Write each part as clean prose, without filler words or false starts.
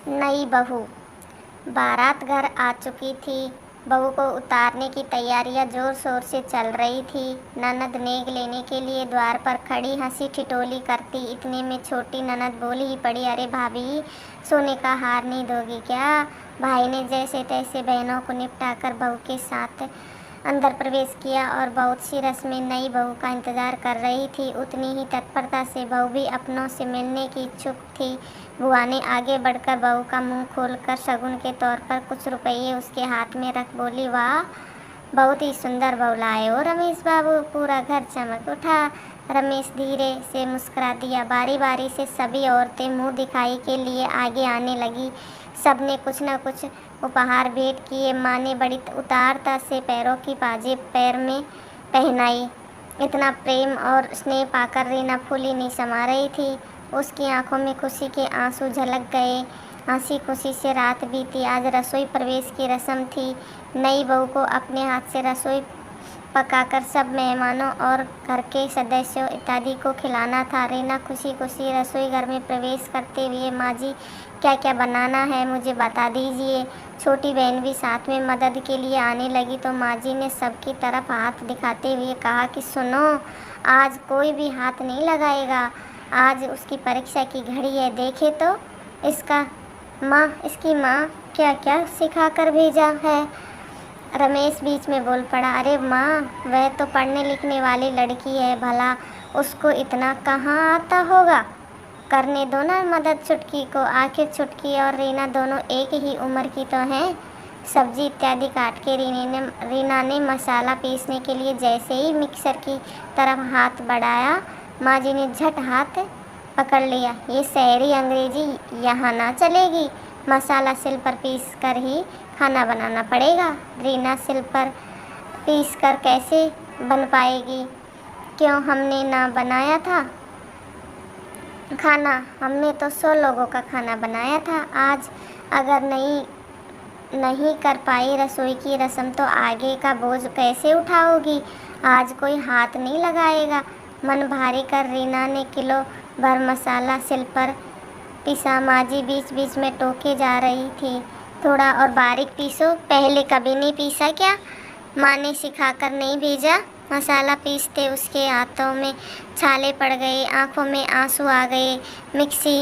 नई बहू बारात घर आ चुकी थी। बहू को उतारने की तैयारियां जोर शोर से चल रही थी। ननद नेग लेने के लिए द्वार पर खड़ी हंसी ठिठोली करती। इतने में छोटी ननद बोल ही पड़ी, अरे भाभी, सोने का हार नहीं दोगी क्या? भाई ने जैसे तैसे बहनों को निपटाकर बहू के साथ अंदर प्रवेश किया और बहुत सी रस्में नई बहू का इंतजार कर रही थी। उतनी ही तत्परता से बहू भी अपनों से मिलने की इच्छुक थी। बुआ ने आगे बढ़कर बहू का मुंह खोलकर शगुन के तौर पर कुछ रुपये उसके हाथ में रख बोली, वाह, बहुत ही सुंदर बहू लाए हो रमेश बाबू। पूरा घर चमक उठा। रमेश धीरे से मुस्कुरा दिया। बारी बारी से सभी औरतें मुंह दिखाई के लिए आगे आने लगी। सबने कुछ न कुछ उपहार भेंट किए। माँ ने बड़ी उदारता से पैरों की पाजेब पैर में पहनाई। इतना प्रेम और स्नेह पाकर रीना फूली नहीं समा रही थी। उसकी आंखों में खुशी के आंसू झलक गए। हंसी खुशी से रात बीती। आज रसोई प्रवेश की रस्म थी। नई बहू को अपने हाथ से रसोई पकाकर सब मेहमानों और घर के सदस्यों इत्यादि को खिलाना था। रीना खुशी खुशी रसोई घर में प्रवेश करते हुए, माँ जी, क्या क्या बनाना है मुझे बता दीजिए। छोटी बहन भी साथ में मदद के लिए आने लगी तो माँ जी ने सबकी तरफ हाथ दिखाते हुए कहा कि सुनो, आज कोई भी हाथ नहीं लगाएगा। आज उसकी परीक्षा की घड़ी है। देखे तो इसकी माँ क्या क्या सिखा कर भेजा है। रमेश बीच में बोल पड़ा, अरे माँ, वह तो पढ़ने लिखने वाली लड़की है, भला उसको इतना कहाँ आता होगा। करने दो ना मदद छुटकी को। आखिर छुटकी और रीना दोनों एक ही उम्र की तो हैं। सब्जी इत्यादि काट के रीना ने मसाला पीसने के लिए जैसे ही मिक्सर की तरफ हाथ बढ़ाया, माँ जी ने झट हाथ पकड़ लिया। ये शहरी अंग्रेजी यहाँ ना चलेगी। मसाला सिल पर पीस कर ही खाना बनाना पड़ेगा। रीना सिल पर पीस कर कैसे बन पाएगी? क्यों, हमने ना बनाया था खाना? हमने तो 100 लोगों का खाना बनाया था। आज अगर नहीं कर पाई रसोई की रस्म तो आगे का बोझ कैसे उठाओगी? आज कोई हाथ नहीं लगाएगा। मन भारी कर रीना ने किलो भर मसाला सिल पर पिसा। माँ जी बीच बीच में टोके जा रही थी, थोड़ा और बारीक पीसो। पहले कभी नहीं पीसा क्या? माँ ने सिखाकर नहीं भेजा? मसाला पीसते उसके हाथों में छाले पड़ गए, आंखों में आंसू आ गए। मिक्सी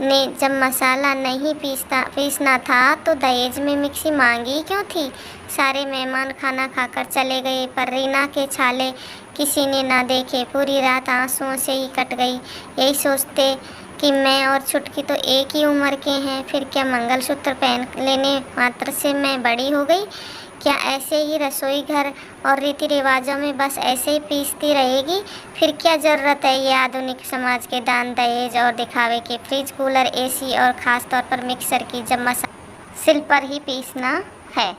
ने जब मसाला नहीं पीसना था तो दहेज में मिक्सी मांगी क्यों थी? सारे मेहमान खाना खाकर चले गए पर रीना के छाले किसी ने ना देखे। पूरी रात आंसुओं से ही कट गई। यही सोचते कि मैं और छुटकी तो एक ही उम्र के हैं, फिर क्या मंगलसूत्र पहन लेने मात्र से मैं बड़ी हो गई? क्या ऐसे ही रसोई घर और रीति रिवाजों में बस ऐसे ही पीसती रहेगी? फिर क्या ज़रूरत है ये आधुनिक समाज के दान दहेज और दिखावे के? फ्रिज, कूलर, एसी और ख़ास तौर पर मिक्सर की जब मसाला सिल पर ही पीसना है।